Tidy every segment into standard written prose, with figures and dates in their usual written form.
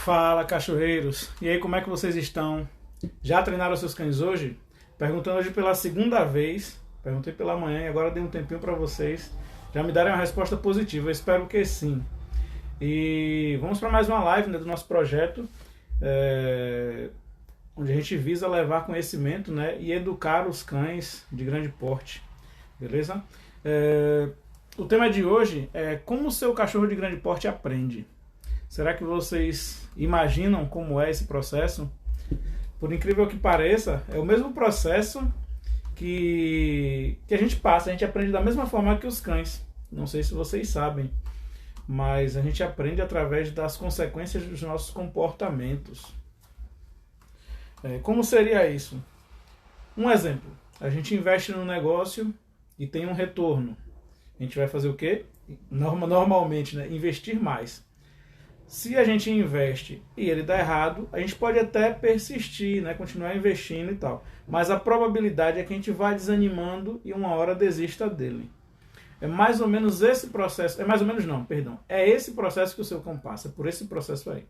Fala, cachorreiros! E aí, como é que vocês estão? Já treinaram seus cães hoje? Perguntando hoje pela segunda vez. Perguntei pela manhã e agora dei um tempinho para vocês. Já me deram uma resposta positiva. Eu espero que sim. E vamos para mais uma live, né, do nosso projeto, onde a gente visa levar conhecimento, né, e educar os cães de grande porte. Beleza? O tema de hoje é como o seu cachorro de grande porte aprende. Será que vocês imaginam como é esse processo? Por incrível que pareça, é o mesmo processo que a gente passa, a gente aprende da mesma forma que os cães. Não sei se vocês sabem, mas a gente aprende através das consequências dos nossos comportamentos. Como seria isso? Um exemplo, a gente investe no negócio e tem um retorno. A gente vai fazer o quê? Normalmente, né? Investir mais. Se a gente investe e ele dá errado, a gente pode até persistir, né? Continuar investindo e tal. Mas a probabilidade é que a gente vá desanimando e uma hora desista dele. É mais ou menos esse processo, é esse processo que o seu cão passa, por esse processo aí.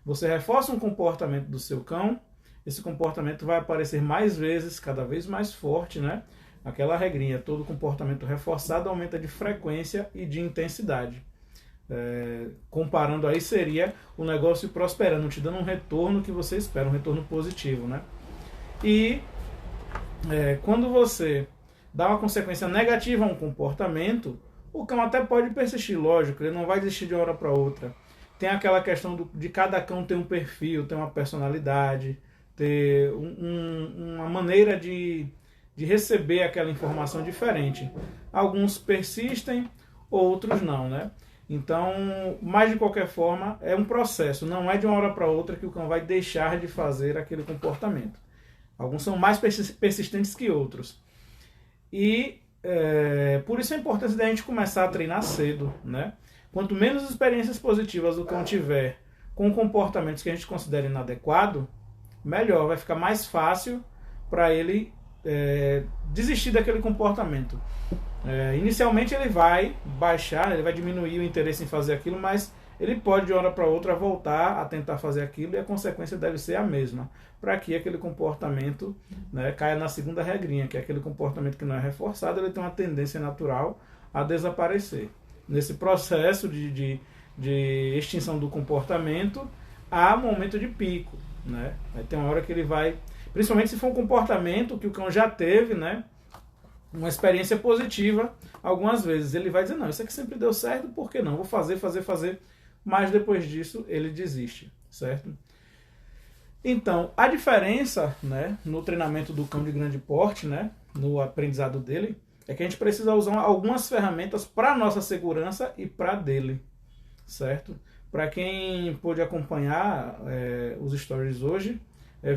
Você reforça um comportamento do seu cão, esse comportamento vai aparecer mais vezes, cada vez mais forte, né? Aquela regrinha, todo comportamento reforçado aumenta de frequência e de intensidade. Comparando aí, seria o negócio prosperando, te dando um retorno que você espera, um retorno positivo, né? E quando você dá uma consequência negativa a um comportamento, o cão até pode persistir, lógico, ele não vai desistir de uma hora para outra. Tem aquela questão de cada cão ter um perfil, ter uma personalidade, ter uma maneira de receber aquela informação diferente. Alguns persistem, outros não, né? Então, mas de qualquer forma, é um processo, não é de uma hora para outra que o cão vai deixar de fazer aquele comportamento. Alguns são mais persistentes que outros. E por isso a importância da gente começar a treinar cedo, né? Quanto menos experiências positivas o cão tiver com comportamentos que a gente considera inadequado, melhor, vai ficar mais fácil para ele desistir daquele comportamento. Inicialmente ele vai baixar, ele vai diminuir o interesse em fazer aquilo, mas ele pode de uma hora para outra voltar a tentar fazer aquilo e a consequência deve ser a mesma, para que aquele comportamento, né, caia na segunda regrinha, que é aquele comportamento que não é reforçado, ele tem uma tendência natural a desaparecer. Nesse processo de extinção do comportamento, há momento de pico, né? Aí tem uma hora que ele vai, principalmente se for um comportamento que o cão já teve, né, uma experiência positiva algumas vezes, ele vai dizer, não, isso aqui sempre deu certo, por que não? Vou fazer, mas depois disso ele desiste, certo? Então, a diferença, né, no treinamento do cão de grande porte, né, no aprendizado dele, é que a gente precisa usar algumas ferramentas para nossa segurança e para dele, certo? Para quem pôde acompanhar os stories hoje,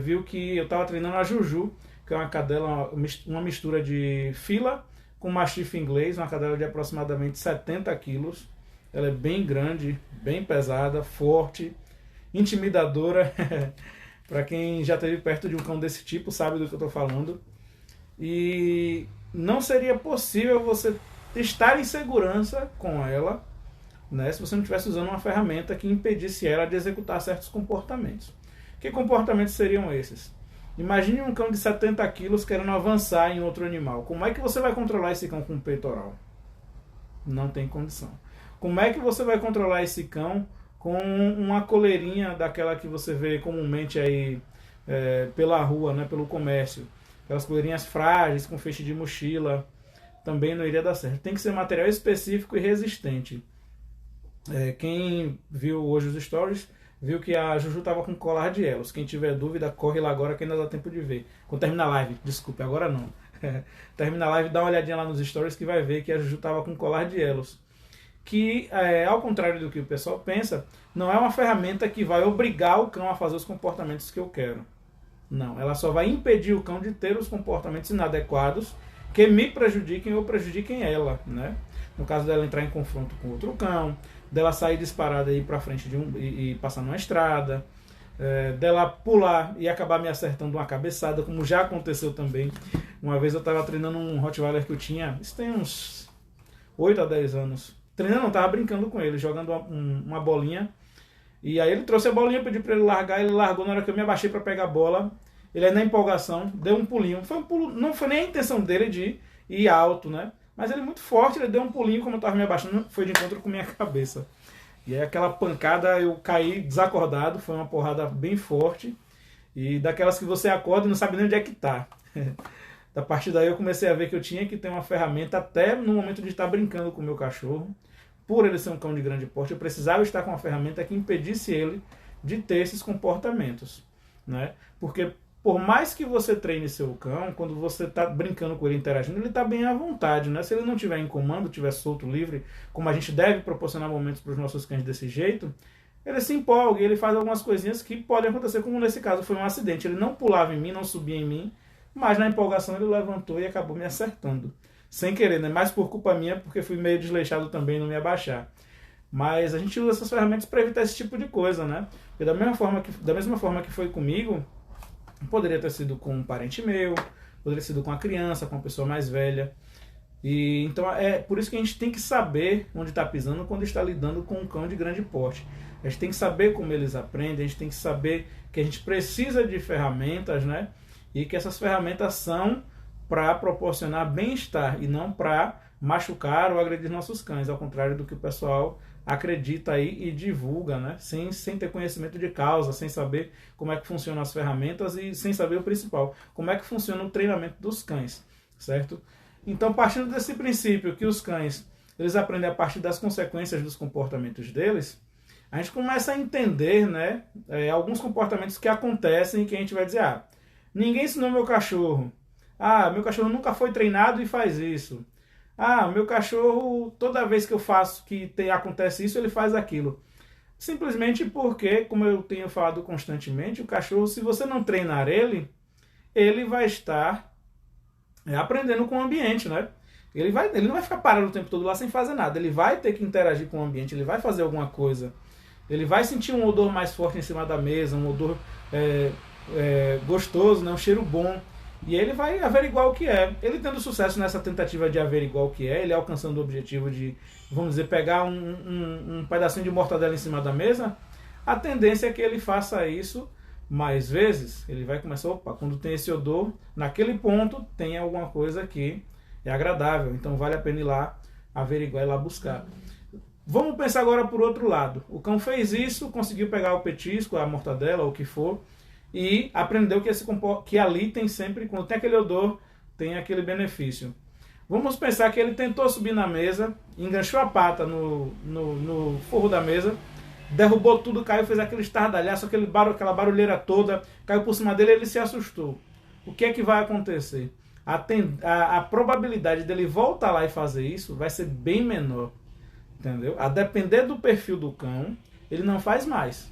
viu que eu estava treinando a Juju, que é uma cadela, uma mistura de fila com mastiff inglês, uma cadela de aproximadamente 70 quilos. Ela é bem grande, bem pesada, forte, intimidadora. Para quem já esteve perto de um cão desse tipo, sabe do que eu estou falando. E não seria possível você estar em segurança com ela, né, se você não estivesse usando uma ferramenta que impedisse ela de executar certos comportamentos. Que comportamentos seriam esses? Imagine um cão de 70 quilos querendo avançar em outro animal. Como é que você vai controlar esse cão com o peitoral? Não tem condição. Como é que você vai controlar esse cão com uma coleirinha daquela que você vê comumente aí pela rua, né, pelo comércio? Aquelas coleirinhas frágeis com feixe de mochila. Também não iria dar certo. Tem que ser material específico e resistente. Quem viu hoje os stories viu que a Juju estava com colar de elos. Quem tiver dúvida, corre lá agora que ainda dá tempo de ver. Quando terminar a live, desculpe, agora não. Termina a live, dá uma olhadinha lá nos stories que vai ver que a Juju estava com colar de elos. Que, ao contrário do que o pessoal pensa, não é uma ferramenta que vai obrigar o cão a fazer os comportamentos que eu quero. Não, ela só vai impedir o cão de ter os comportamentos inadequados que me prejudiquem ou prejudiquem ela, né? No caso dela entrar em confronto com outro cão, dela sair disparada e ir para frente e passar numa estrada, dela pular e acabar me acertando uma cabeçada, como já aconteceu também. Uma vez eu estava treinando um Rottweiler que eu tinha, isso tem uns 8 a 10 anos. Treinando, não, estava brincando com ele, jogando uma bolinha E aí ele trouxe a bolinha, eu pedi para ele largar, ele largou. Na hora que eu me abaixei para pegar a bola, ele aí na empolgação deu um pulinho. Foi um pulo, não foi nem a intenção dele de ir alto, né? Mas ele muito forte, ele deu um pulinho, como eu estava me abaixando, foi de encontro com minha cabeça. E aí aquela pancada, eu caí desacordado, foi uma porrada bem forte. E daquelas que você acorda e não sabe nem onde é que tá. Da partir daí eu comecei a ver que eu tinha que ter uma ferramenta até no momento de estar brincando com o meu cachorro. Por ele ser um cão de grande porte, eu precisava estar com uma ferramenta que impedisse ele de ter esses comportamentos, né? Porque por mais que você treine seu cão, quando você está brincando com ele, interagindo, ele está bem à vontade, né? Se ele não estiver em comando, estiver solto, livre, como a gente deve proporcionar momentos para os nossos cães desse jeito, ele se empolga e ele faz algumas coisinhas que podem acontecer, como nesse caso foi um acidente. Ele não pulava em mim, não subia em mim, mas na empolgação ele levantou e acabou me acertando. Sem querer, né? Mais por culpa minha, porque fui meio desleixado também em não me abaixar. Mas a gente usa essas ferramentas para evitar esse tipo de coisa, né? Porque da mesma forma que foi comigo, poderia ter sido com um parente meu, poderia ter sido com a criança, com uma pessoa mais velha. E então é por isso que a gente tem que saber onde está pisando quando está lidando com um cão de grande porte. A gente tem que saber como eles aprendem, a gente tem que saber que a gente precisa de ferramentas, né? E que essas ferramentas são para proporcionar bem-estar e não para machucar ou agredir nossos cães, ao contrário do que o pessoal acredita aí e divulga, né? Sem ter conhecimento de causa, sem saber como é que funcionam as ferramentas e sem saber o principal, como é que funciona o treinamento dos cães, certo? Então, partindo desse princípio que os cães eles aprendem a partir das consequências dos comportamentos deles, a gente começa a entender, né, alguns comportamentos que acontecem e que a gente vai dizer, ninguém ensinou meu cachorro, meu cachorro nunca foi treinado e faz isso. Meu cachorro, toda vez que eu faço acontece isso, ele faz aquilo. Simplesmente porque, como eu tenho falado constantemente, o cachorro, se você não treinar ele vai estar aprendendo com o ambiente, né? Ele não vai ficar parado o tempo todo lá sem fazer nada. Ele vai ter que interagir com o ambiente, ele vai fazer alguma coisa. Ele vai sentir um odor mais forte em cima da mesa, um odor gostoso, né? Um cheiro bom. E ele vai averiguar o que é. Ele tendo sucesso nessa tentativa de averiguar o que é, ele alcançando o objetivo de, vamos dizer, pegar um pedacinho de mortadela em cima da mesa, a tendência é que ele faça isso mais vezes. Ele vai começar, quando tem esse odor, naquele ponto tem alguma coisa que é agradável, então vale a pena ir lá averiguar e lá buscar. Vamos pensar agora por outro lado. O cão fez isso, conseguiu pegar o petisco, a mortadela, ou o que for, e aprendeu que ali tem sempre, quando tem aquele odor, tem aquele benefício. Vamos pensar que ele tentou subir na mesa, enganchou a pata no forro da mesa, derrubou tudo, caiu, fez aquele estardalhaço, aquela barulheira toda, caiu por cima dele e ele se assustou. O que é que vai acontecer? A probabilidade dele voltar lá e fazer isso vai ser bem menor. Entendeu? A depender do perfil do cão, ele não faz mais.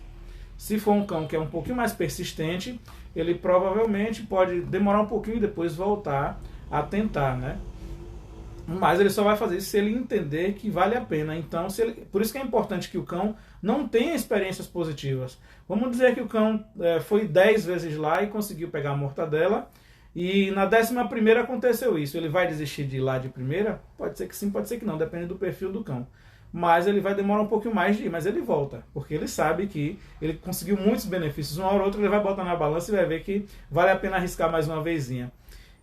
Se for um cão que é um pouquinho mais persistente, ele provavelmente pode demorar um pouquinho e depois voltar a tentar, né? Mas ele só vai fazer isso se ele entender que vale a pena. Então, por isso que é importante que o cão não tenha experiências positivas. Vamos dizer que o cão foi 10 vezes lá e conseguiu pegar a mortadela, e na 11ª aconteceu isso. Ele vai desistir de ir lá de primeira? Pode ser que sim, pode ser que não, depende do perfil do cão. Mas ele vai demorar um pouquinho mais de ir, mas ele volta, porque ele sabe que ele conseguiu muitos benefícios. Uma hora ou outra ele vai botar na balança e vai ver que vale a pena arriscar mais uma vezinha.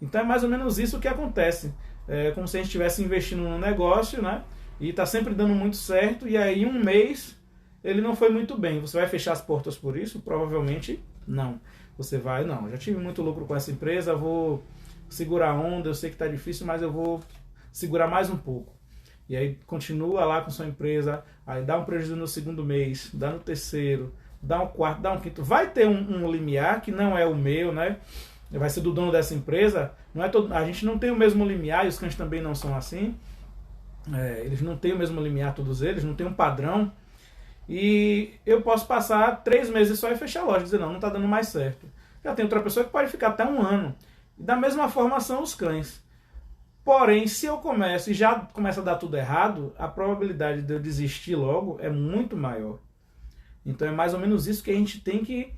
Então é mais ou menos isso que acontece. É como se a gente estivesse investindo no negócio, né? E está sempre dando muito certo, e aí um mês ele não foi muito bem. Você vai fechar as portas por isso? Provavelmente não. Você vai, não, já tive muito lucro com essa empresa, vou segurar a onda, eu sei que está difícil, mas eu vou segurar mais um pouco. E aí continua lá com sua empresa, aí dá um prejuízo no 2º mês, dá no 3º, dá um 4º, dá um 5º. Vai ter um limiar, que não é o meu, né? Vai ser do dono dessa empresa. Não é a gente não tem o mesmo limiar, e os cães também não são assim. Eles não têm o mesmo limiar, todos eles, não tem um padrão. E eu posso passar 3 meses só e fechar a loja, dizer, não está dando mais certo. Já tem outra pessoa que pode ficar até 1 ano. E da mesma forma são os cães. Porém, se eu começo e já começa a dar tudo errado, a probabilidade de eu desistir logo é muito maior. Então é mais ou menos isso que a gente tem que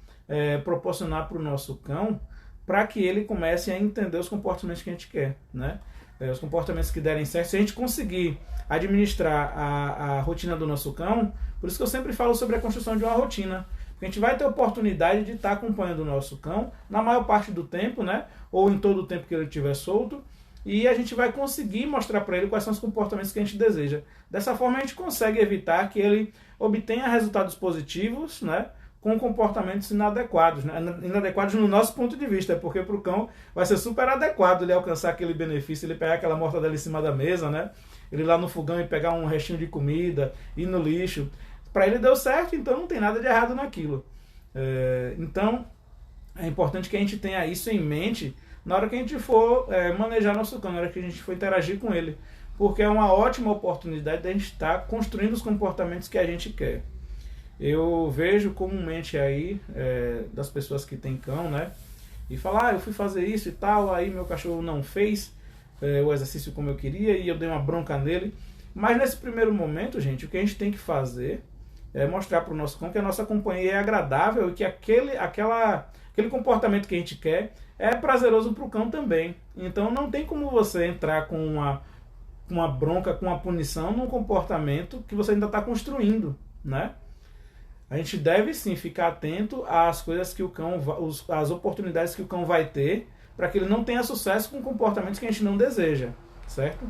proporcionar para o nosso cão, para que ele comece a entender os comportamentos que a gente quer, né? os comportamentos que derem certo, se a gente conseguir administrar a rotina do nosso cão, por isso que eu sempre falo sobre a construção de uma rotina. Porque a gente vai ter oportunidade de estar acompanhando o nosso cão na maior parte do tempo, né? Ou em todo o tempo que ele estiver solto, e a gente vai conseguir mostrar para ele quais são os comportamentos que a gente deseja. Dessa forma a gente consegue evitar que ele obtenha resultados positivos, né? Com comportamentos inadequados, né? Inadequados no nosso ponto de vista, porque para o cão vai ser super adequado ele alcançar aquele benefício, ele pegar aquela mortadela em cima da mesa, né? Ele ir lá no fogão e pegar um restinho de comida, ir no lixo. Para ele deu certo, então não tem nada de errado naquilo. Então é importante que a gente tenha isso em mente na hora que a gente for manejar nosso cão, na hora que a gente for interagir com ele, porque é uma ótima oportunidade de a gente estar construindo os comportamentos que a gente quer. Eu vejo comumente aí das pessoas que têm cão, né, e falar, eu fui fazer isso e tal, aí meu cachorro não fez o exercício como eu queria e eu dei uma bronca nele. Mas nesse primeiro momento, gente, o que a gente tem que fazer é mostrar para o nosso cão que a nossa companhia é agradável e que aquele comportamento que a gente quer é prazeroso para o cão também. Então não tem como você entrar com uma bronca, com uma punição num comportamento que você ainda está construindo, né? A gente deve sim ficar atento às coisas que o cão, às oportunidades que o cão vai ter para que ele não tenha sucesso com comportamentos que a gente não deseja, certo?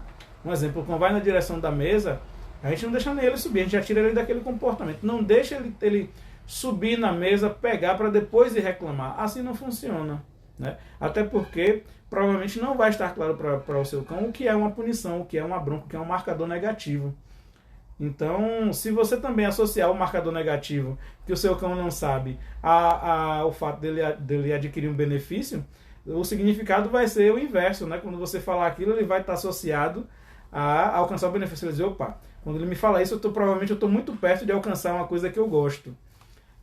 Um exemplo, o cão vai na direção da mesa, a gente não deixa nem ele subir, a gente já tira ele daquele comportamento. Não deixa ele subir na mesa, pegar para depois ir reclamar. Assim não funciona, né? Até porque provavelmente não vai estar claro para o seu cão o que é uma punição, o que é uma bronca, o que é um marcador negativo. Então, se você também associar o marcador negativo, que o seu cão não sabe, ao fato dele adquirir um benefício, o significado vai ser o inverso, né? Quando você falar aquilo, ele vai estar associado a alcançar o benefício. Ele diz, opa, quando ele me fala isso, provavelmente eu estou muito perto de alcançar uma coisa que eu gosto.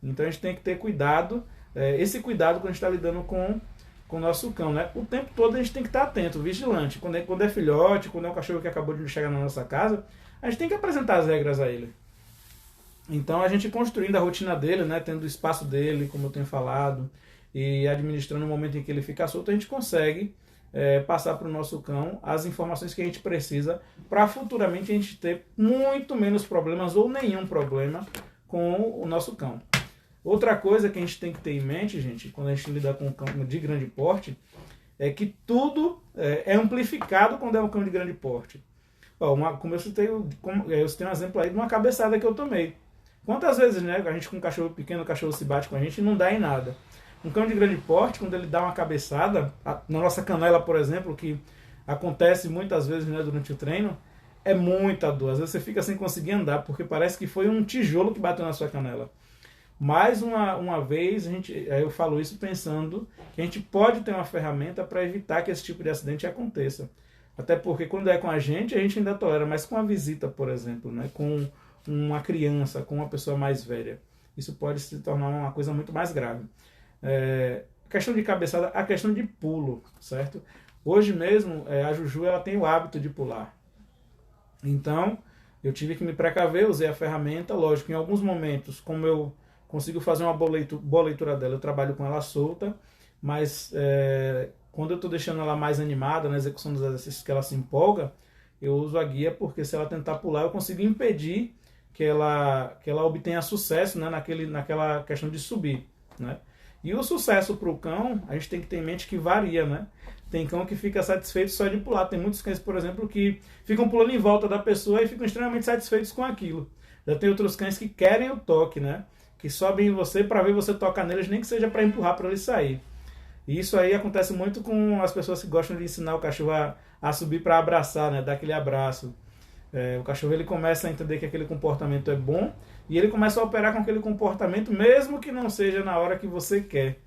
Então a gente tem que ter cuidado, esse cuidado quando a gente está lidando com o nosso cão, né? O tempo todo a gente tem que estar atento, vigilante. Quando é filhote, quando é um cachorro que acabou de chegar na nossa casa, a gente tem que apresentar as regras a ele. Então a gente construindo a rotina dele, né? Tendo o espaço dele, como eu tenho falado, e administrando o momento em que ele fica solto, a gente consegue passar para o nosso cão as informações que a gente precisa para futuramente a gente ter muito menos problemas ou nenhum problema com o nosso cão. Outra coisa que a gente tem que ter em mente, gente, quando a gente lida com um cão de grande porte, é que tudo é amplificado quando é um cão de grande porte. Como eu citei um exemplo aí de uma cabeçada que eu tomei. Quantas vezes, né, a gente com um cachorro pequeno, o cachorro se bate com a gente e não dá em nada. Um cão de grande porte, quando ele dá uma cabeçada, na nossa canela, por exemplo, que acontece muitas vezes, né, durante o treino, é muita dor. Às vezes você fica sem conseguir andar, porque parece que foi um tijolo que bateu na sua canela. Mais uma vez, eu falo isso pensando que a gente pode ter uma ferramenta para evitar que esse tipo de acidente aconteça. Até porque quando é com a gente ainda tolera, mas com a visita, por exemplo, né, com uma criança, com uma pessoa mais velha, isso pode se tornar uma coisa muito mais grave. A questão de cabeçada, a questão de pulo, certo? Hoje mesmo, a Juju ela tem o hábito de pular. Então, eu tive que me precaver, usei a ferramenta, lógico, em alguns momentos, como eu consigo fazer uma boa leitura dela, eu trabalho com ela solta, mas quando eu estou deixando ela mais animada na execução dos exercícios que ela se empolga, eu uso a guia, porque se ela tentar pular, eu consigo impedir que ela obtenha sucesso, né, naquela questão de subir, né? E o sucesso para o cão, a gente tem que ter em mente que varia, né? Tem cão que fica satisfeito só de pular. Tem muitos cães, por exemplo, que ficam pulando em volta da pessoa e ficam extremamente satisfeitos com aquilo. Já tem outros cães que querem o toque, né? Que sobem em você para ver você tocar neles, nem que seja para empurrar para ele sair. E isso aí acontece muito com as pessoas que gostam de ensinar o cachorro a subir para abraçar, né? Dar aquele abraço. O cachorro ele começa a entender que aquele comportamento é bom e ele começa a operar com aquele comportamento mesmo que não seja na hora que você quer.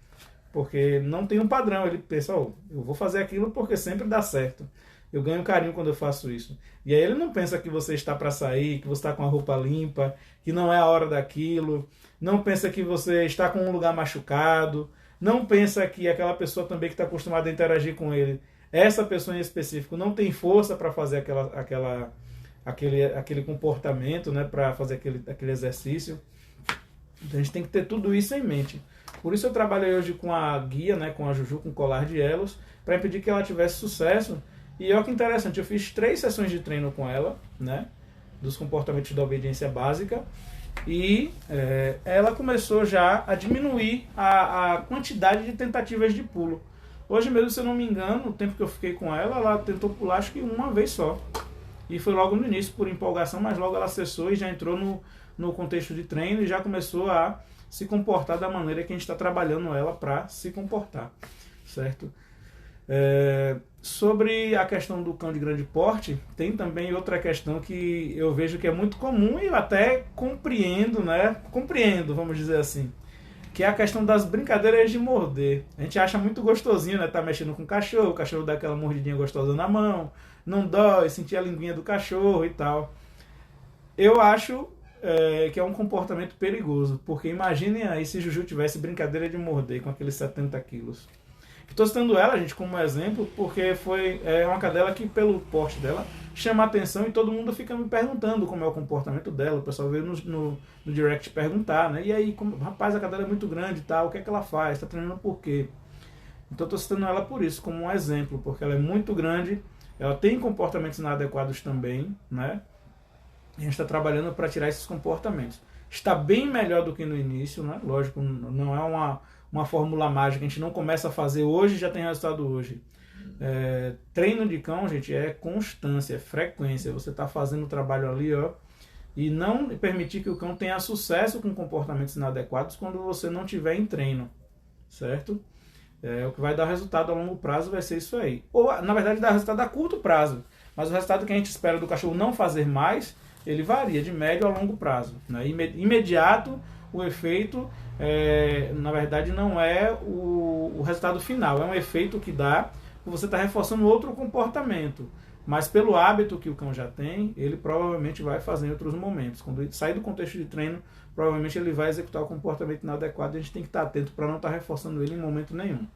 Porque não tem um padrão. Ele pensa, eu vou fazer aquilo porque sempre dá certo. Eu ganho carinho quando eu faço isso. E aí ele não pensa que você está para sair, que você está com a roupa limpa, que não é a hora daquilo. Não pensa que você está com um lugar machucado. Não pensa que aquela pessoa também que está acostumada a interagir com ele, essa pessoa em específico, não tem força para fazer aquele comportamento, né, para fazer aquele exercício. Então a gente tem que ter tudo isso em mente. Por isso eu trabalhei hoje com a guia, né, com a Juju, com colar de elos, para impedir que ela tivesse sucesso E olha que interessante, eu fiz 3 sessões de treino com ela, né? Dos comportamentos da obediência básica. E ela começou já a diminuir a quantidade de tentativas de pulo. Hoje mesmo, se eu não me engano, o tempo que eu fiquei com ela, ela tentou pular acho que uma vez só. E foi logo no início, por empolgação, mas logo ela cessou e já entrou no contexto de treino e já começou a se comportar da maneira que a gente está trabalhando ela para se comportar, certo? Sobre a questão do cão de grande porte, tem também outra questão que eu vejo que é muito comum e eu até compreendo, né? Compreendo, vamos dizer assim, que é a questão das brincadeiras de morder. A gente acha muito gostosinho, né? Tá mexendo com o cachorro dá aquela mordidinha gostosa na mão, não dói, sentir a linguinha do cachorro e tal. Eu acho que é um comportamento perigoso, porque imaginem aí se Juju tivesse brincadeira de morder com aqueles 70 quilos. Estou citando ela, gente, como exemplo, porque foi uma cadela que, pelo porte dela, chama a atenção e todo mundo fica me perguntando como é o comportamento dela. O pessoal veio no direct perguntar, né? E aí, rapaz, a cadela é muito grande e tal, o que é que ela faz? Está treinando por quê? Então estou citando ela por isso, como um exemplo, porque ela é muito grande, ela tem comportamentos inadequados também, né? E a gente está trabalhando para tirar esses comportamentos. Está bem melhor do que no início, né? Lógico, não é uma fórmula mágica, a gente não começa a fazer hoje e já tem resultado hoje. Treino de cão, gente, é constância, é frequência. Você está fazendo o trabalho ali, ó, e não permitir que o cão tenha sucesso com comportamentos inadequados quando você não tiver em treino, certo? O que vai dar resultado a longo prazo vai ser isso aí. Ou, na verdade, dá resultado a curto prazo. Mas o resultado que a gente espera do cachorro não fazer mais, ele varia de médio a longo prazo, né? Imediato, o efeito, na verdade, não é o resultado final. É um efeito que dá que você está reforçando outro comportamento. Mas pelo hábito que o cão já tem, ele provavelmente vai fazer em outros momentos. Quando ele sair do contexto de treino, provavelmente ele vai executar o comportamento inadequado e a gente tem que estar atento para não estar reforçando ele em momento nenhum.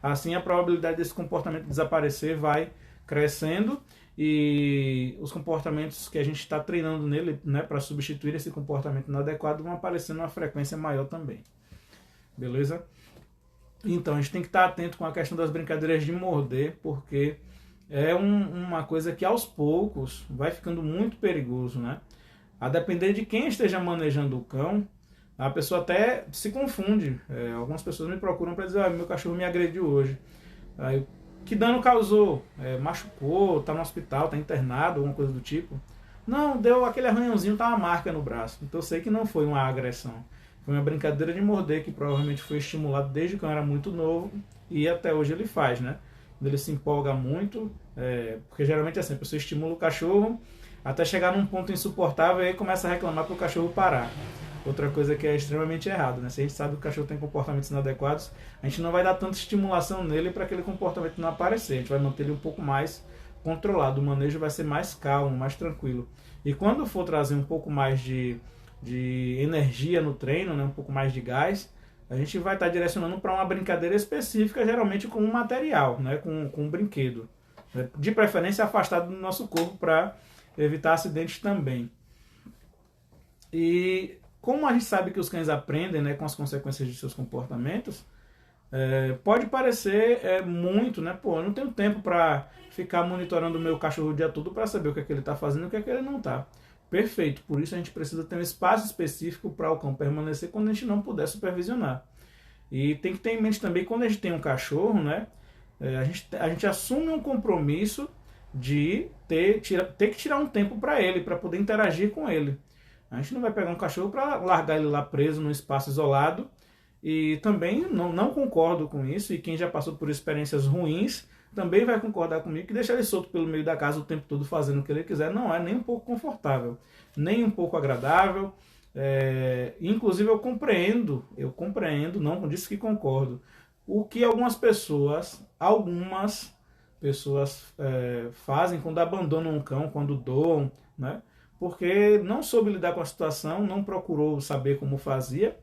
Assim, a probabilidade desse comportamento desaparecer vai crescendo e os comportamentos que a gente está treinando nele, né, para substituir esse comportamento inadequado vão aparecendo uma frequência maior também. Beleza? Então, a gente tem que estar atento com a questão das brincadeiras de morder, porque é uma coisa que aos poucos vai ficando muito perigoso, né? A depender de quem esteja manejando o cão, a pessoa até se confunde. Algumas pessoas me procuram para dizer, meu cachorro me agrediu hoje. Aí, que dano causou? Machucou, está no hospital, está internado, alguma coisa do tipo? Não, deu aquele arranhãozinho, tá uma marca no braço. Então eu sei que não foi uma agressão. Foi uma brincadeira de morder que provavelmente foi estimulado desde que eu era muito novo e até hoje ele faz, né? Quando ele se empolga muito, porque geralmente é assim, a pessoa estimula o cachorro até chegar num ponto insuportável e aí começa a reclamar para o cachorro parar. Outra coisa que é extremamente errada, né? Se a gente sabe que o cachorro tem comportamentos inadequados, a gente não vai dar tanta estimulação nele para aquele comportamento não aparecer. A gente vai manter ele um pouco mais controlado, o manejo vai ser mais calmo, mais tranquilo. E quando for trazer um pouco mais de energia no treino, né? Um pouco mais de gás, a gente vai estar direcionando para uma brincadeira específica, geralmente com um material, né? com um brinquedo. De preferência afastado do nosso corpo para evitar acidentes também. E como a gente sabe que os cães aprendem, né, com as consequências de seus comportamentos, pode parecer muito, né? Pô, eu não tenho tempo para ficar monitorando o meu cachorro o dia todo para saber o que é que ele está fazendo e o que é que ele não está. Perfeito, por isso a gente precisa ter um espaço específico para o cão permanecer quando a gente não puder supervisionar. E tem que ter em mente também, quando a gente tem um cachorro, né, a gente assume um compromisso de ter que tirar um tempo para ele, para poder interagir com ele. A gente não vai pegar um cachorro para largar ele lá preso num espaço isolado. E também não concordo com isso, e quem já passou por experiências ruins também vai concordar comigo que deixar ele solto pelo meio da casa o tempo todo fazendo o que ele quiser não é nem um pouco confortável, nem um pouco agradável. Inclusive eu compreendo, não disse que concordo, o que algumas pessoas fazem quando abandonam um cão, quando doam, né? Porque não soube lidar com a situação, não procurou saber como fazia,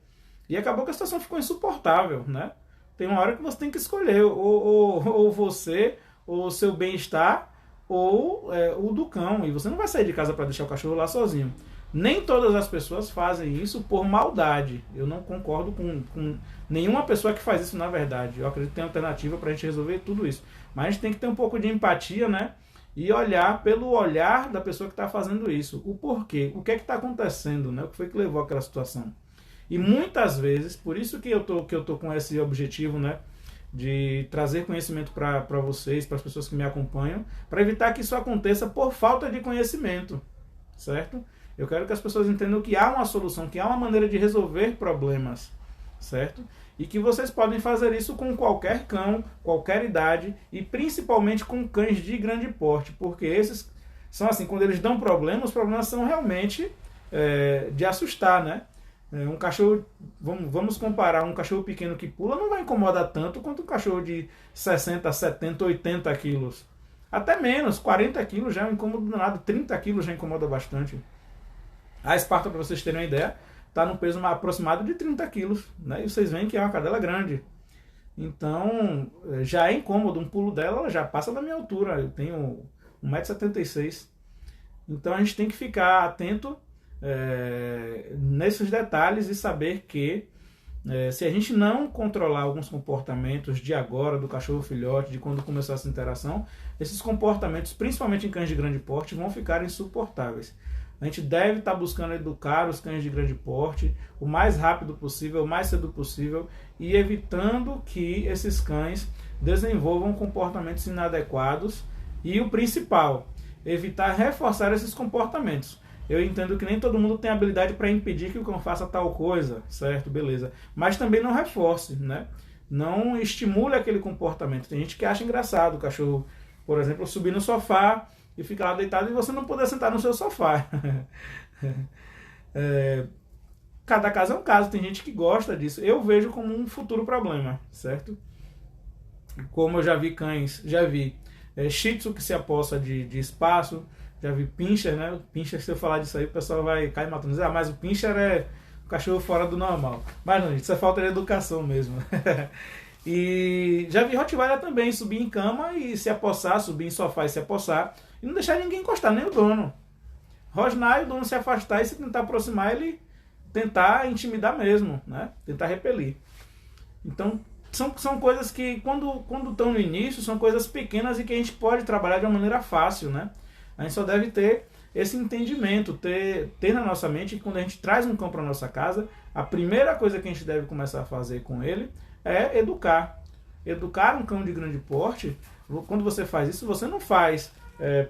e acabou que a situação ficou insuportável, né? Tem uma hora que você tem que escolher, ou você, ou o seu bem-estar, ou o do cão. E você não vai sair de casa para deixar o cachorro lá sozinho. Nem todas as pessoas fazem isso por maldade. Eu não concordo com nenhuma pessoa que faz isso, na verdade. Eu acredito que tem alternativa para a gente resolver tudo isso. Mas a gente tem que ter um pouco de empatia, né? E olhar pelo olhar da pessoa que está fazendo isso. O porquê, o que é que está acontecendo, né? O que foi que levou àquela situação. E muitas vezes, por isso que eu tô com esse objetivo, né? De trazer conhecimento para vocês, para as pessoas que me acompanham, para evitar que isso aconteça por falta de conhecimento, certo? Eu quero que as pessoas entendam que há uma solução, que há uma maneira de resolver problemas, certo? E que vocês podem fazer isso com qualquer cão, qualquer idade, e principalmente com cães de grande porte, porque esses são assim, quando eles dão problemas, os problemas são realmente de assustar, né? Um cachorro, vamos comparar, um cachorro pequeno que pula não vai incomodar tanto quanto um cachorro de 60, 70, 80 quilos. Até menos, 40 quilos já é um incômodo danado, 30 quilos já incomoda bastante. A Esparta, para vocês terem uma ideia, está no peso aproximado de 30 quilos, né? E vocês veem que é uma cadela grande. Então, já é incômodo, um pulo dela ela já passa da minha altura, eu tenho 1,76 m. Então a gente tem que ficar atento nesses detalhes e saber que se a gente não controlar alguns comportamentos de agora, do cachorro filhote, de quando começou essa interação, esses comportamentos, principalmente em cães de grande porte, vão ficar insuportáveis. A gente deve estar buscando educar os cães de grande porte o mais rápido possível, o mais cedo possível, e evitando que esses cães desenvolvam comportamentos inadequados e o principal, evitar reforçar esses comportamentos. Eu entendo que nem todo mundo tem habilidade para impedir que o cão faça tal coisa, certo? Beleza. Mas também não reforce, né? Não estimule aquele comportamento. Tem gente que acha engraçado o cachorro, por exemplo, subir no sofá e ficar lá deitado e você não poder sentar no seu sofá. Cada caso é um caso, tem gente que gosta disso. Eu vejo como um futuro problema, certo? Como eu já vi cães, Shih Tzu que se aposta de espaço, já vi Pinscher, né? O Pinscher, se eu falar disso aí, o pessoal vai cair matando. Dizer, mas o Pinscher é um cachorro fora do normal. Mas não, gente, isso é falta de educação mesmo. E já vi Rottweiler também subir em cama e se apossar, subir em sofá e se apossar, e não deixar ninguém encostar, nem o dono. Rosnar, o dono se afastar e se tentar aproximar, ele tentar intimidar mesmo, né? Tentar repelir. Então, são coisas que, quando estão no início, são coisas pequenas e que a gente pode trabalhar de uma maneira fácil, né? A gente só deve ter esse entendimento, ter na nossa mente que quando a gente traz um cão para nossa casa, a primeira coisa que a gente deve começar a fazer com ele é educar. Educar um cão de grande porte, quando você faz isso, você não faz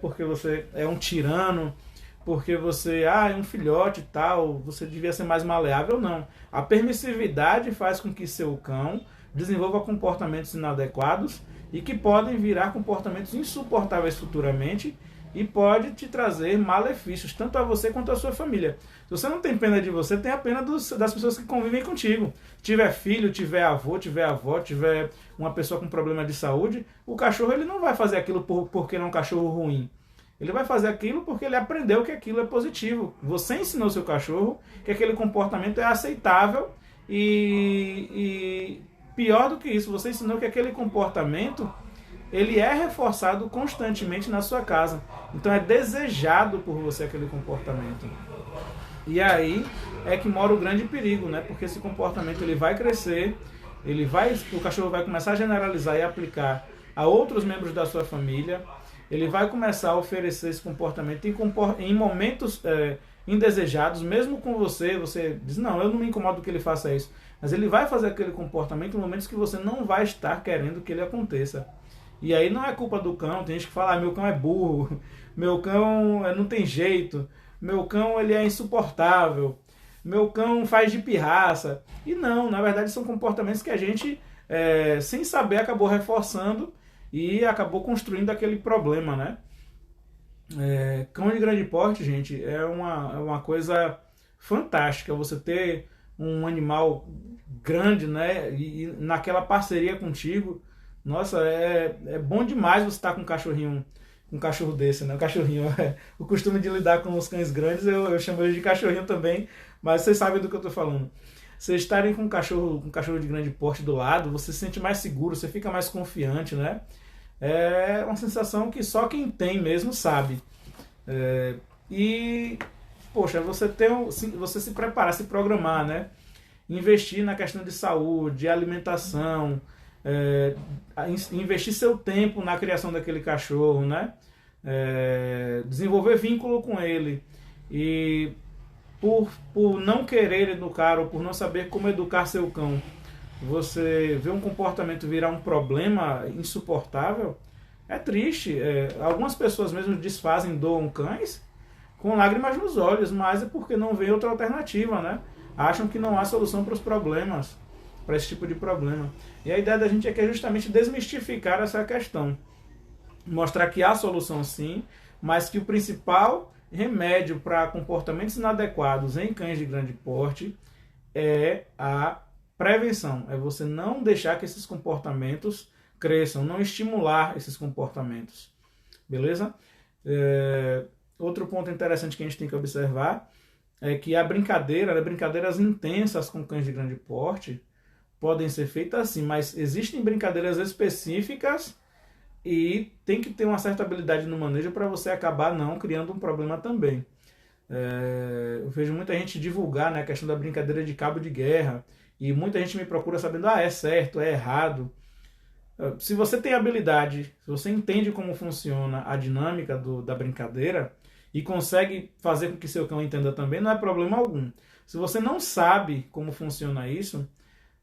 porque você é um tirano, porque você é um filhote e tal, você devia ser mais maleável, não. A permissividade faz com que seu cão desenvolva comportamentos inadequados e que podem virar comportamentos insuportáveis futuramente e pode te trazer malefícios, tanto a você quanto a sua família. Se você não tem pena de você, tem a pena das pessoas que convivem contigo. Tiver filho, tiver avô, tiver avó, tiver uma pessoa com problema de saúde, o cachorro ele não vai fazer aquilo porque ele é um cachorro ruim. Ele vai fazer aquilo porque ele aprendeu que aquilo é positivo. Você ensinou seu cachorro que aquele comportamento é aceitável e pior do que isso, você ensinou que aquele comportamento ele é reforçado constantemente na sua casa. Então é desejado por você aquele comportamento. E aí é que mora o grande perigo, né? Porque esse comportamento ele vai crescer, o cachorro vai começar a generalizar e aplicar a outros membros da sua família. Ele vai começar a oferecer esse comportamento em momentos indesejados, mesmo com você diz, não, eu não me incomodo que ele faça isso. Mas ele vai fazer aquele comportamento em momentos que você não vai estar querendo que ele aconteça. E aí não é culpa do cão, tem gente que fala, meu cão é burro, meu cão não tem jeito, meu cão ele é insuportável, meu cão faz de pirraça. E não, na verdade são comportamentos que a gente, sem saber, acabou reforçando e acabou construindo aquele problema, né? Cão de grande porte, gente, é uma coisa fantástica, você ter um animal grande, né? E naquela parceria contigo. Nossa, é bom demais você estar com um cachorro desse, né? Um cachorrinho. O costume de lidar com os cães grandes, eu chamo ele de cachorrinho também, mas vocês sabem do que eu estou falando. Vocês estarem com um cachorro de grande porte do lado, você se sente mais seguro, você fica mais confiante, né? É uma sensação que só quem tem mesmo sabe. E poxa, você se preparar, se programar, né? Investir na questão de saúde, alimentação, investir seu tempo na criação daquele cachorro, né? Desenvolver vínculo com ele. E por não querer educar ou por não saber como educar seu cão, você vê um comportamento virar um problema insuportável, é triste. Algumas pessoas mesmo desfazem, doam cães com lágrimas nos olhos, mas é porque não vê outra alternativa, né? Acham que não há solução para os problemas, para esse tipo de problema. E a ideia da gente aqui é justamente desmistificar essa questão. Mostrar que há solução sim, mas que o principal remédio para comportamentos inadequados em cães de grande porte é a prevenção. É você não deixar que esses comportamentos cresçam, não estimular esses comportamentos. Beleza? Outro ponto interessante que a gente tem que observar é que a brincadeira, né, brincadeiras intensas com cães de grande porte podem ser feitas assim, mas existem brincadeiras específicas e tem que ter uma certa habilidade no manejo para você acabar não criando um problema também. Eu vejo muita gente divulgar, né, a questão da brincadeira de cabo de guerra e muita gente me procura sabendo, é certo, é errado. Se você tem habilidade, se você entende como funciona a dinâmica da brincadeira e consegue fazer com que seu cão entenda também, não é problema algum. Se você não sabe como funciona isso,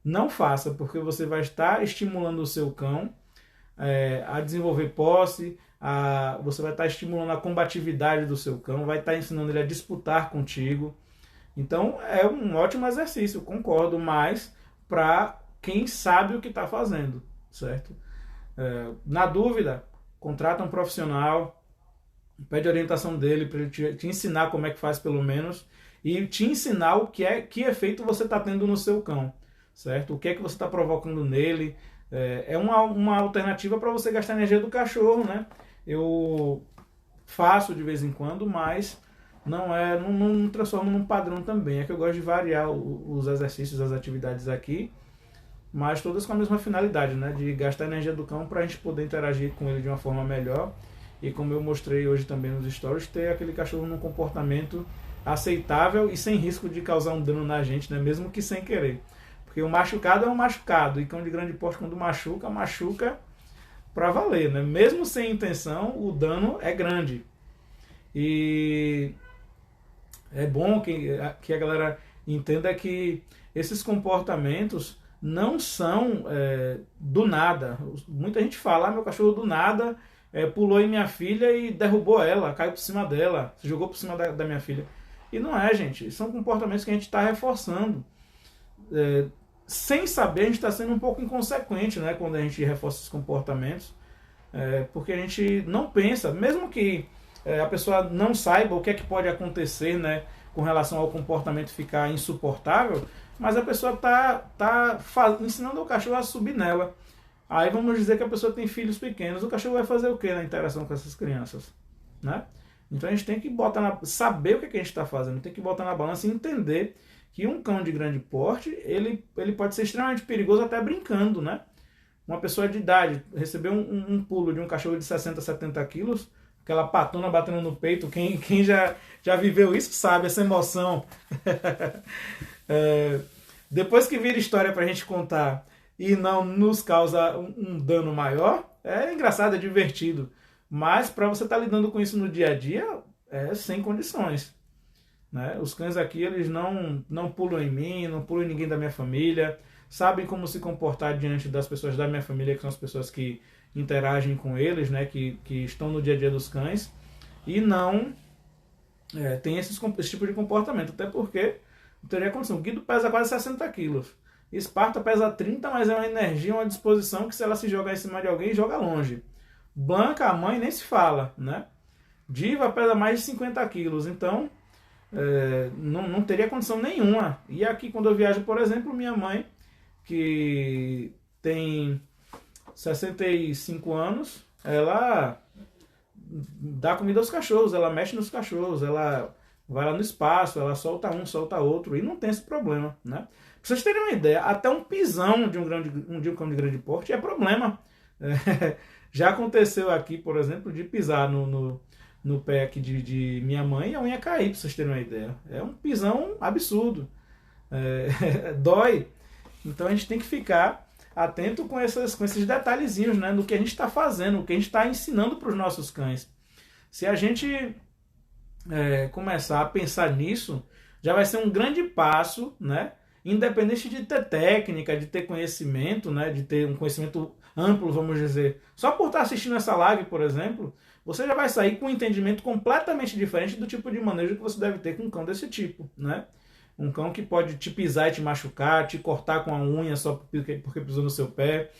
não faça, porque você vai estar estimulando o seu cão a desenvolver posse, você vai estar estimulando a combatividade do seu cão, vai estar ensinando ele a disputar contigo. Então é um ótimo exercício, concordo, mas para quem sabe o que está fazendo, certo? Na dúvida, contrata um profissional, pede orientação dele para ele te ensinar como é que faz pelo menos e te ensinar que efeito você está tendo no seu cão, certo? O que é que você está provocando nele. É uma alternativa para você gastar energia do cachorro, né? Eu faço de vez em quando, mas não transformo num padrão também. É que eu gosto de variar os exercícios, as atividades aqui, mas todas com a mesma finalidade, né? De gastar energia do cão para a gente poder interagir com ele de uma forma melhor. E como eu mostrei hoje também nos stories, ter aquele cachorro num comportamento aceitável e sem risco de causar um dano na gente, né? Mesmo que sem querer. Porque o machucado é um machucado, e cão de grande porte, quando machuca pra valer, né? Mesmo sem intenção, o dano é grande. E é bom que a galera entenda que esses comportamentos não são do nada. Muita gente fala, meu cachorro do nada pulou em minha filha e derrubou ela, caiu por cima dela, se jogou por cima da minha filha. E não é, gente. São comportamentos que a gente está reforçando. Sem saber, a gente está sendo um pouco inconsequente, né, quando a gente reforça esses comportamentos, porque a gente não pensa, mesmo que a pessoa não saiba o que é que pode acontecer, né, com relação ao comportamento ficar insuportável, mas a pessoa está ensinando o cachorro a subir nela. Aí vamos dizer que a pessoa tem filhos pequenos, o cachorro vai fazer o que na interação com essas crianças, né? Então a gente tem que saber o que a gente está fazendo, tem que botar na balança e entender que um cão de grande porte, ele pode ser extremamente perigoso até brincando, né? Uma pessoa de idade receber um pulo de um cachorro de 60, 70 quilos, aquela patona batendo no peito, quem já viveu isso sabe, essa emoção. Depois que vira história pra gente contar e não nos causa um dano maior, é engraçado, é divertido. Mas para você estar lidando com isso no dia a dia, é sem condições. Né? Os cães aqui, eles não pulam em mim, não pulam em ninguém da minha família, sabem como se comportar diante das pessoas da minha família, que são as pessoas que interagem com eles, né? que estão no dia a dia dos cães, e não tem esse tipo de comportamento, até porque não teria condição. O Guido pesa quase 60 quilos, Esparta pesa 30, mas é uma energia, uma disposição que se ela se jogar em cima de alguém, joga longe. Blanca, a mãe, nem se fala, né? Diva pesa mais de 50 quilos, então não teria condição nenhuma. E aqui quando eu viajo, por exemplo, minha mãe, que tem 65 anos, ela dá comida aos cachorros, ela mexe nos cachorros, ela vai lá no espaço, ela solta um, solta outro, e não tem esse problema, né? Pra vocês terem uma ideia, até um pisão de um cão de grande porte é problema. Já aconteceu aqui, por exemplo, de pisar no pé aqui de minha mãe, a unha cair, pra vocês terem uma ideia. É um pisão absurdo. Dói. Então a gente tem que ficar atento com esses detalhezinhos, né, no que a gente está fazendo, o que a gente está ensinando para os nossos cães. Se a gente começar a pensar nisso, já vai ser um grande passo, né, independente de ter técnica, de ter conhecimento, né, de ter um conhecimento amplo, vamos dizer. Só por estar assistindo essa live, por exemplo, você já vai sair com um entendimento completamente diferente do tipo de manejo que você deve ter com um cão desse tipo, né? Um cão que pode te pisar e te machucar, te cortar com a unha só porque pisou no seu pé,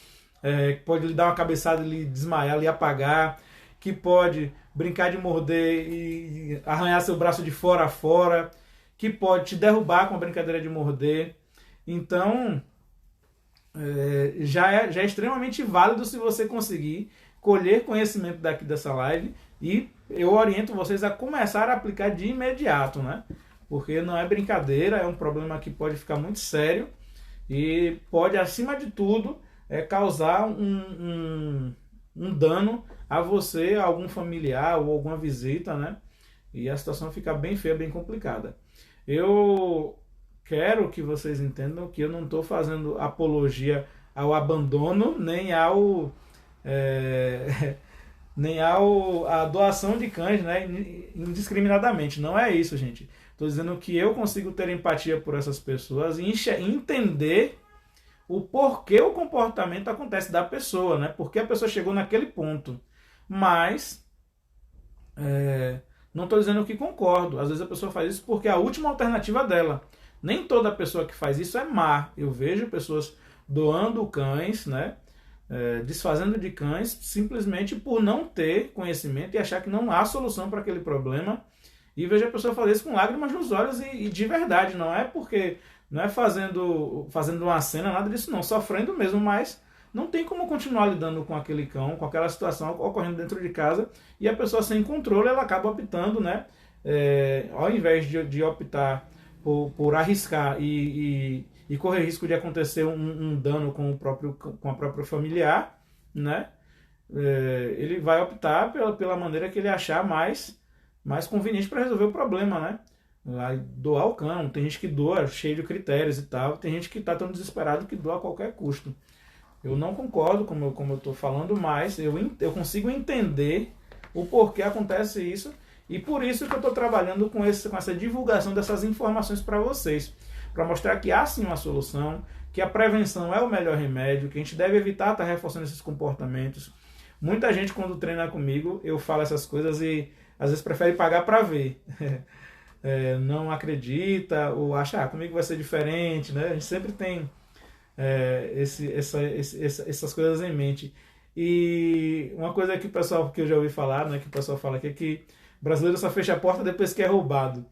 que pode lhe dar uma cabeçada e lhe desmaiar, lhe apagar, que pode brincar de morder e arranhar seu braço de fora a fora, que pode te derrubar com a brincadeira de morder. Então, já é extremamente válido se você conseguir colher conhecimento daqui dessa live, e eu oriento vocês a começar a aplicar de imediato, né? Porque não é brincadeira, é um problema que pode ficar muito sério e pode, acima de tudo, causar um dano a você, a algum familiar ou alguma visita, né? E a situação fica bem feia, bem complicada. Eu quero que vocês entendam que eu não estou fazendo apologia ao abandono, nem à doação de cães, né, indiscriminadamente. Não é isso, gente. Estou dizendo que eu consigo ter empatia por essas pessoas e entender o porquê o comportamento acontece da pessoa, né? Porque a pessoa chegou naquele ponto. Mas não estou dizendo que concordo. Às vezes a pessoa faz isso porque é a última alternativa dela. Nem toda pessoa que faz isso é má. Eu vejo pessoas doando cães, né? Desfazendo de cães simplesmente por não ter conhecimento e achar que não há solução para aquele problema. E vejo a pessoa fazer isso com lágrimas nos olhos e de verdade. Não é porque, não é fazendo uma cena, nada disso não, sofrendo mesmo, mas não tem como continuar lidando com aquele cão, com aquela situação ocorrendo dentro de casa, e a pessoa sem controle, ela acaba optando, né? Ao invés de optar por arriscar e correr risco de acontecer um dano com a própria familiar, né? Ele vai optar pela maneira que ele achar mais conveniente para resolver o problema, né? Vai doar o cão. Tem gente que doa cheio de critérios e tal, tem gente que está tão desesperado que doa a qualquer custo. Eu não concordo, como eu estou falando, mas eu consigo entender o porquê acontece isso, e por isso que eu estou trabalhando com essa divulgação dessas informações para vocês, para mostrar que há sim uma solução, que a prevenção é o melhor remédio, que a gente deve evitar estar reforçando esses comportamentos. Muita gente, quando treina comigo, eu falo essas coisas e às vezes prefere pagar para ver. Não acredita ou acha, comigo vai ser diferente, né? A gente sempre tem essas coisas em mente. E uma coisa que eu já ouvi falar, né, que o pessoal fala aqui, é que brasileiro só fecha a porta depois que é roubado.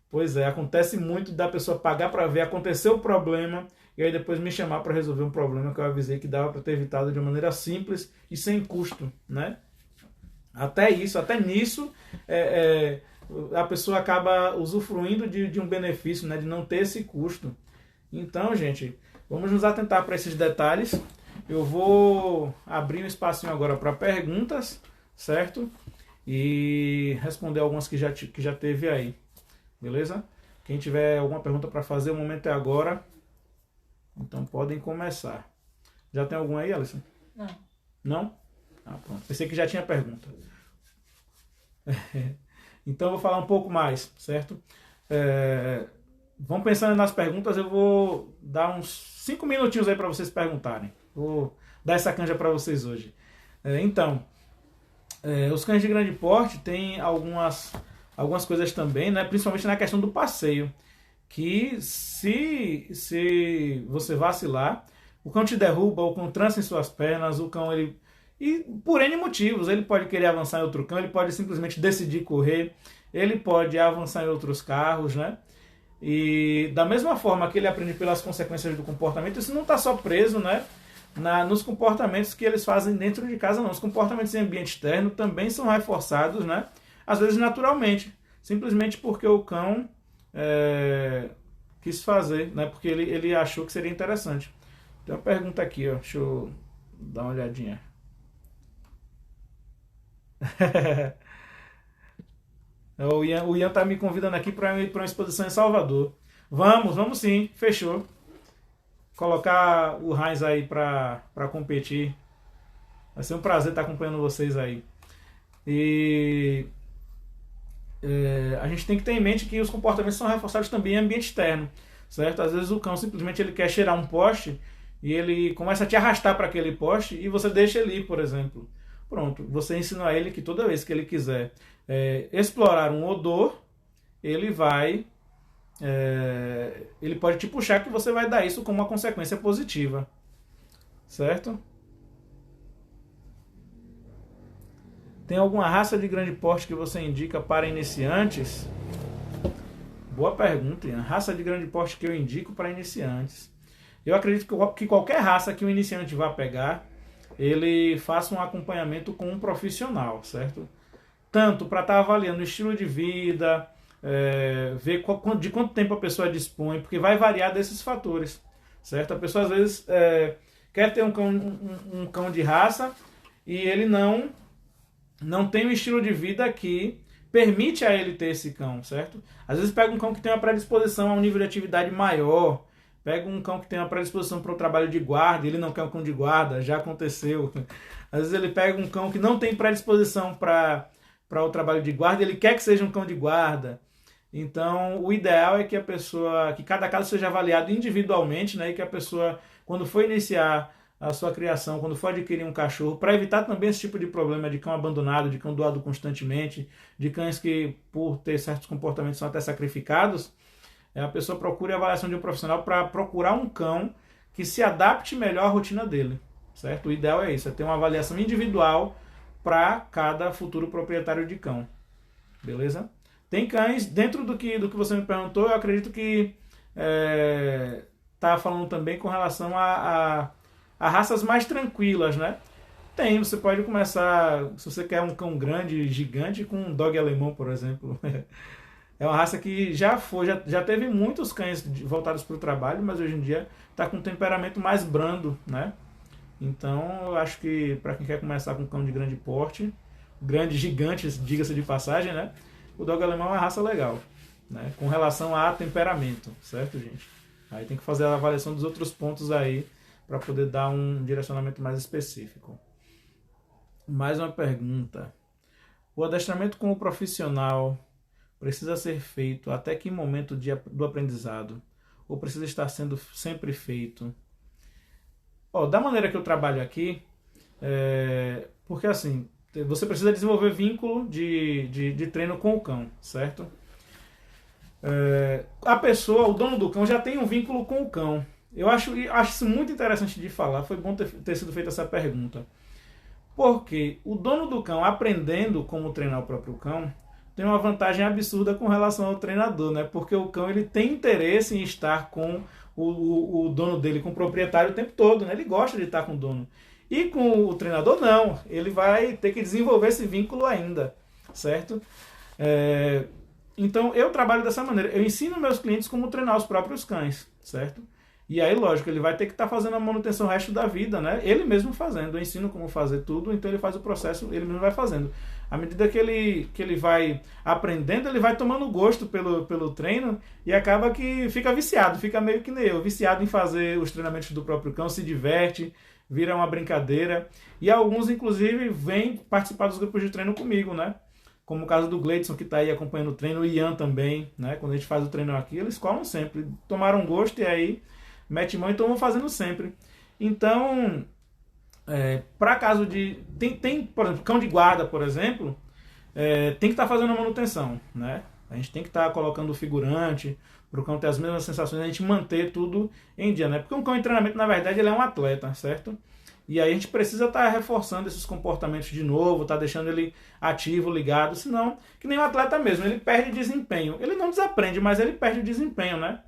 Pois é, acontece muito da pessoa pagar para ver, acontecer o problema, e aí depois me chamar para resolver um problema que eu avisei que dava para ter evitado de uma maneira simples e sem custo, né? Até nisso, a pessoa acaba usufruindo de um benefício, né, de não ter esse custo. Então, gente, vamos nos atentar para esses detalhes. Eu vou abrir um espacinho agora para perguntas, certo? E responder algumas que já teve aí. Beleza? Quem tiver alguma pergunta para fazer, o momento é agora. Então podem começar. Já tem algum aí, Alisson? Não. Não? Ah, pronto. Pensei que já tinha pergunta. Então eu vou falar um pouco mais, certo? Vão pensando nas perguntas, eu vou dar uns 5 minutinhos aí para vocês perguntarem. Vou dar essa canja para vocês hoje. Então, os cães de grande porte têm algumas coisas também, né? Principalmente na questão do passeio, que se você vacilar, o cão te derruba, o cão trança em suas pernas, o cão, e por N motivos, ele pode querer avançar em outro cão, ele pode simplesmente decidir correr, ele pode avançar em outros carros, né? E da mesma forma que ele aprende pelas consequências do comportamento, isso não está só preso, né, nos comportamentos que eles fazem dentro de casa, não. Os comportamentos em ambiente externo também são reforçados, né, às vezes naturalmente, simplesmente porque o cão quis fazer, né, porque ele achou que seria interessante. Tem uma pergunta aqui, ó, deixa eu dar uma olhadinha. O Ian tá me convidando aqui para ir para uma exposição em Salvador. Vamos sim, fechou. Colocar o Heinz aí para competir. Vai ser um prazer estar acompanhando vocês aí. E a gente tem que ter em mente que os comportamentos são reforçados também em ambiente externo, certo? Às vezes o cão simplesmente ele quer cheirar um poste e ele começa a te arrastar para aquele poste e você deixa ele ir, por exemplo. Pronto, você ensina a ele que toda vez que ele quiser explorar um odor, ele pode te puxar, que você vai dar isso como uma consequência positiva, certo? Tem alguma raça de grande porte que você indica para iniciantes? Boa pergunta, Ian. Raça de grande porte que eu indico para iniciantes. Eu acredito que qualquer raça que o iniciante vá pegar, ele faça um acompanhamento com um profissional, certo? Tanto para estar avaliando o estilo de vida, ver de quanto tempo a pessoa dispõe, porque vai variar desses fatores, certo? A pessoa às vezes quer ter um cão de raça e ele não tem um estilo de vida que permite a ele ter esse cão, certo? Às vezes pega um cão que tem uma predisposição a um nível de atividade maior, pega um cão que tem uma predisposição para o trabalho de guarda, ele não quer um cão de guarda, já aconteceu. Às vezes ele pega um cão que não tem predisposição para o trabalho de guarda, ele quer que seja um cão de guarda. Então, o ideal é que cada caso seja avaliado individualmente, né? E que a pessoa, quando for iniciar a sua criação, quando for adquirir um cachorro, para evitar também esse tipo de problema de cão abandonado, de cão doado constantemente, de cães que, por ter certos comportamentos, são até sacrificados, a pessoa procure a avaliação de um profissional para procurar um cão que se adapte melhor à rotina dele, certo? O ideal é isso, é ter uma avaliação individual para cada futuro proprietário de cão, beleza? Tem cães, dentro do que você me perguntou, eu acredito que tá falando também com relação a raças mais tranquilas, né? Você pode começar, se você quer um cão grande, gigante, com um dog alemão, por exemplo. É uma raça que já teve muitos cães voltados para o trabalho, mas hoje em dia está com um temperamento mais brando, né? Então, eu acho que para quem quer começar com um cão de grande porte, grande, gigante, diga-se de passagem, né? O dog alemão é uma raça legal, né? Com relação a temperamento, certo, gente? Aí tem que fazer a avaliação dos outros pontos aí para poder dar um direcionamento mais específico. Mais uma pergunta. O adestramento como profissional precisa ser feito até que momento do aprendizado? Ou precisa estar sendo sempre feito? Da maneira que eu trabalho aqui, porque assim, você precisa desenvolver vínculo de treino com o cão, certo? A pessoa, o dono do cão, já tem um vínculo com o cão. Eu acho isso muito interessante de falar, foi bom ter sido feita essa pergunta. Porque o dono do cão, aprendendo como treinar o próprio cão, tem uma vantagem absurda com relação ao treinador, né? Porque o cão ele tem interesse em estar com o dono dele, com o proprietário o tempo todo, né? Ele gosta de estar com o dono. E com o treinador, não. Ele vai ter que desenvolver esse vínculo ainda, certo? Então, eu trabalho dessa maneira. Eu ensino meus clientes como treinar os próprios cães, certo? E aí, lógico, ele vai ter que estar fazendo a manutenção o resto da vida, né? Ele mesmo fazendo. Eu ensino como fazer tudo, então ele faz o processo, ele mesmo vai fazendo. À medida que ele vai aprendendo, ele vai tomando gosto pelo treino e acaba que fica viciado, fica meio que nem eu, viciado em fazer os treinamentos do próprio cão, se diverte, vira uma brincadeira. E alguns, inclusive, vêm participar dos grupos de treino comigo, né? Como o caso do Gleidson, que está aí acompanhando o treino, o Ian também, né? Quando a gente faz o treino aqui, eles colam sempre. Tomaram gosto e aí mete mão, então vão fazendo sempre. Então, para caso de... Tem, por exemplo, cão de guarda, por exemplo, tem que estar fazendo a manutenção, né? A gente tem que estar colocando o figurante, para o cão ter as mesmas sensações, a gente manter tudo em dia, né? Porque um cão em treinamento, na verdade, ele é um atleta, certo? E aí a gente precisa estar reforçando esses comportamentos de novo, tá deixando ele ativo, ligado, senão, que nem um atleta mesmo, ele perde desempenho. Ele não desaprende, mas ele perde desempenho, né?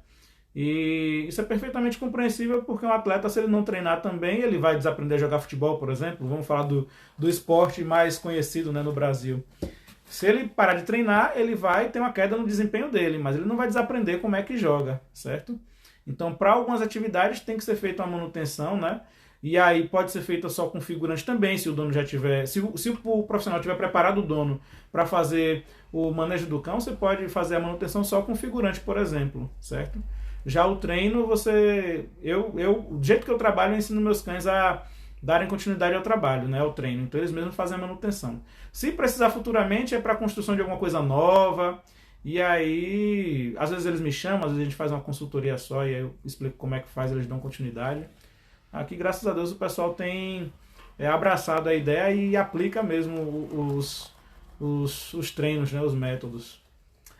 E isso é perfeitamente compreensível, porque um atleta, se ele não treinar também, ele vai desaprender a jogar futebol, por exemplo. Vamos falar do esporte mais conhecido, né, no Brasil. Se ele parar de treinar, ele vai ter uma queda no desempenho dele, mas ele não vai desaprender como é que joga, certo? Então, para algumas atividades tem que ser feita uma manutenção, né? E aí pode ser feita só com figurante também, se o dono já tiver. Se o profissional tiver preparado o dono para fazer o manejo do cão, você pode fazer a manutenção só com figurante, por exemplo, certo? Já o treino, do jeito que eu trabalho, eu ensino meus cães a darem continuidade ao trabalho, né, ao treino. Então eles mesmos fazem a manutenção. Se precisar futuramente, é para a construção de alguma coisa nova. E aí, às vezes eles me chamam, às vezes a gente faz uma consultoria só e aí eu explico como é que faz, eles dão continuidade. Aqui, graças a Deus, o pessoal tem abraçado a ideia e aplica mesmo os treinos, né, os métodos.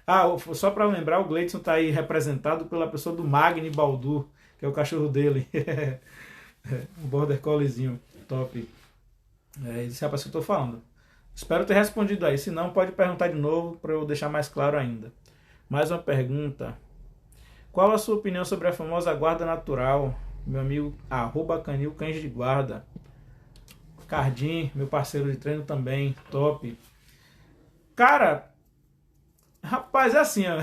Ah, só para lembrar, o Gleidson está aí representado pela pessoa do Magni Baldur, que é o cachorro dele. Um border colliezinho top. Esse rapaz que eu estou falando. Espero ter respondido aí. Se não, pode perguntar de novo para eu deixar mais claro ainda. Mais uma pergunta. Qual a sua opinião sobre a famosa guarda natural? Meu amigo @canil cães de guarda. Cardim, meu parceiro de treino também, top. Cara, rapaz, é assim, ó,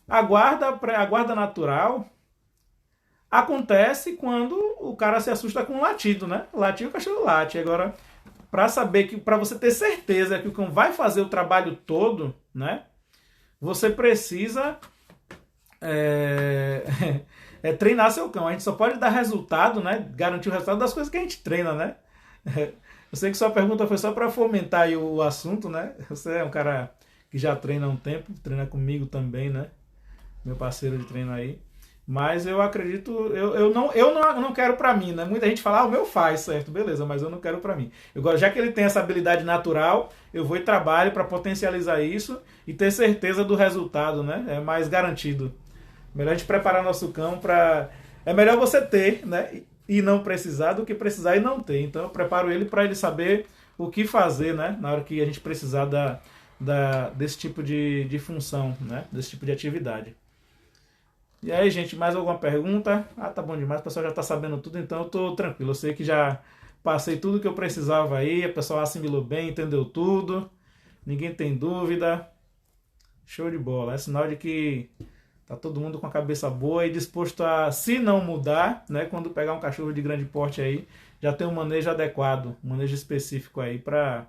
a guarda natural acontece quando o cara se assusta com um latido, né? Latir, o cachorro late. Agora, para saber que, para você ter certeza que o cão vai fazer o trabalho todo, né? Você precisa treinar seu cão. A gente só pode dar resultado, né? Garantir o resultado das coisas que a gente treina, né? Eu sei que sua pergunta foi só para fomentar aí o assunto, né? Você é um cara que já treina há um tempo, treina comigo também, né? Meu parceiro de treino aí. Mas eu acredito, eu não quero pra mim, né? Muita gente fala, o meu faz, certo, beleza, mas eu não quero pra mim. Já que ele tem essa habilidade natural, eu vou e trabalho para potencializar isso e ter certeza do resultado, né? É mais garantido. Melhor a gente preparar nosso cão para... É melhor você ter, né? E não precisar do que precisar e não ter. Então eu preparo ele para ele saber o que fazer, né? Na hora que a gente precisar desse tipo de função, né? Desse tipo de atividade. E aí, gente, mais alguma pergunta? Ah, tá bom demais, o pessoal já tá sabendo tudo, então eu tô tranquilo. Eu sei que já passei tudo que eu precisava aí, o pessoal assimilou bem, entendeu tudo, ninguém tem dúvida. Show de bola. É sinal de que tá todo mundo com a cabeça boa e disposto a, se não mudar, né, quando pegar um cachorro de grande porte aí, já tem um manejo adequado, um manejo específico aí para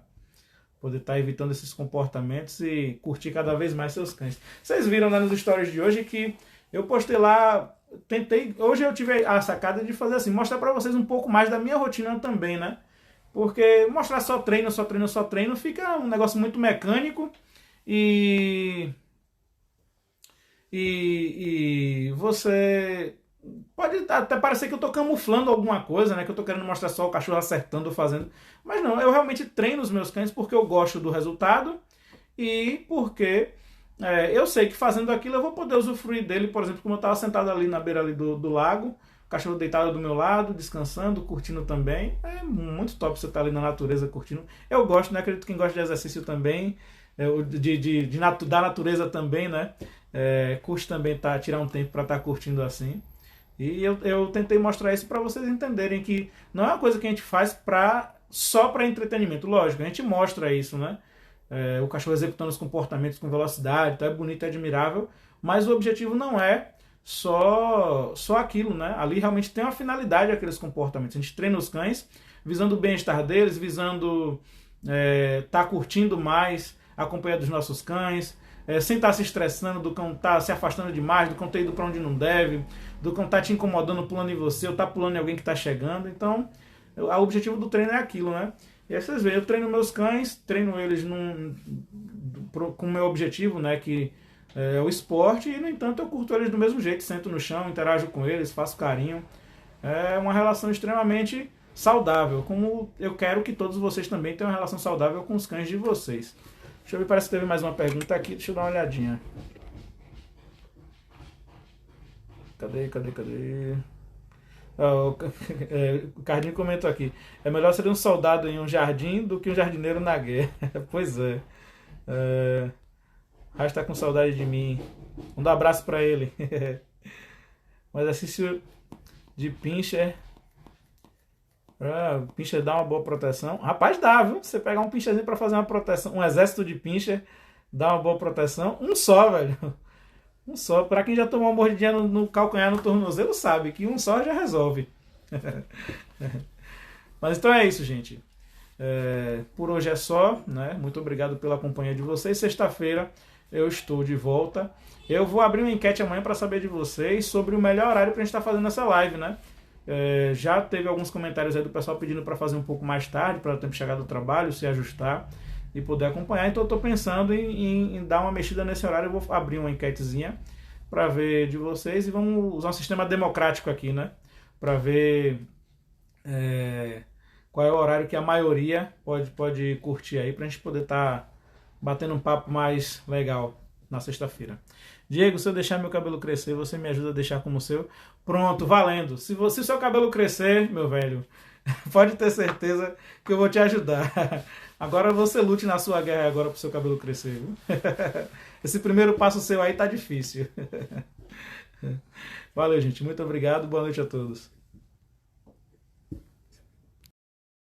poder estar evitando esses comportamentos e curtir cada vez mais seus cães. Vocês viram, né, nos stories de hoje que eu postei lá, hoje eu tive a sacada de fazer assim, mostrar para vocês um pouco mais da minha rotina também, né? Porque mostrar só treino, fica um negócio muito mecânico e você pode até parecer que eu tô camuflando alguma coisa, né? Que eu tô querendo mostrar só o cachorro acertando, fazendo. Mas não, eu realmente treino os meus cães porque eu gosto do resultado e porque eu sei que fazendo aquilo eu vou poder usufruir dele, por exemplo, como eu estava sentado ali na beira ali do lago, o cachorro deitado do meu lado, descansando, curtindo também. É muito top você estar ali na natureza curtindo. Eu gosto, né? Acredito que quem gosta de exercício também, da natureza também, né? Curte também tirar um tempo para estar curtindo assim. E eu tentei mostrar isso para vocês entenderem que não é uma coisa que a gente faz só para entretenimento. Lógico, a gente mostra isso, né? O cachorro executando os comportamentos com velocidade, então é bonito e admirável, mas o objetivo não é só aquilo, né? Ali realmente tem uma finalidade aqueles comportamentos. A gente treina os cães visando o bem-estar deles, visando estar curtindo mais a companhia dos nossos cães, sem estar se estressando do cão estar se afastando demais, do cão ter ido para onde não deve, do cão estar te incomodando, pulando em você, ou estar pulando em alguém que está chegando. Então, o objetivo do treino é aquilo, né? E aí vocês veem, eu treino meus cães, treino eles com o meu objetivo, né, que é o esporte, e no entanto eu curto eles do mesmo jeito, sento no chão, interajo com eles, faço carinho. É uma relação extremamente saudável, como eu quero que todos vocês também tenham uma relação saudável com os cães de vocês. Deixa eu ver, parece que teve mais uma pergunta aqui, deixa eu dar uma olhadinha. Cadê? O Cardinho comentou aqui. É melhor ser um soldado em um jardim do que um jardineiro na guerra. Pois é. Raj tá com saudade de mim. Um abraço pra ele. Um exercício de pincher. O pincher dá uma boa proteção. Rapaz, dá, viu? Você pegar um pincherzinho pra fazer uma proteção, um exército de pincher, dá uma boa proteção. Um só, velho. Um só. Pra quem já tomou uma mordidinha no calcanhar, no tornozelo, sabe que um só já resolve. Mas então é isso, gente. Por hoje é só, né? Muito obrigado pela companhia de vocês. Sexta-feira eu estou de volta. Eu vou abrir uma enquete amanhã para saber de vocês sobre o melhor horário para a gente estar fazendo essa live, né? Já teve alguns comentários aí do pessoal pedindo para fazer um pouco mais tarde, para o tempo chegar do trabalho, se ajustar e poder acompanhar. Então eu estou pensando em dar uma mexida nesse horário. Eu vou abrir uma enquetezinha para ver de vocês e vamos usar um sistema democrático aqui, né? Para ver qual é o horário que a maioria pode curtir aí, para a gente poder estar batendo um papo mais legal na sexta-feira. Diego, se eu deixar meu cabelo crescer, você me ajuda a deixar como o seu? Pronto, valendo. Se o seu cabelo crescer, meu velho, pode ter certeza que eu vou te ajudar. Agora você lute na sua guerra agora pro seu cabelo crescer, viu? Esse primeiro passo seu aí tá difícil. Valeu, gente. Muito obrigado. Boa noite a todos.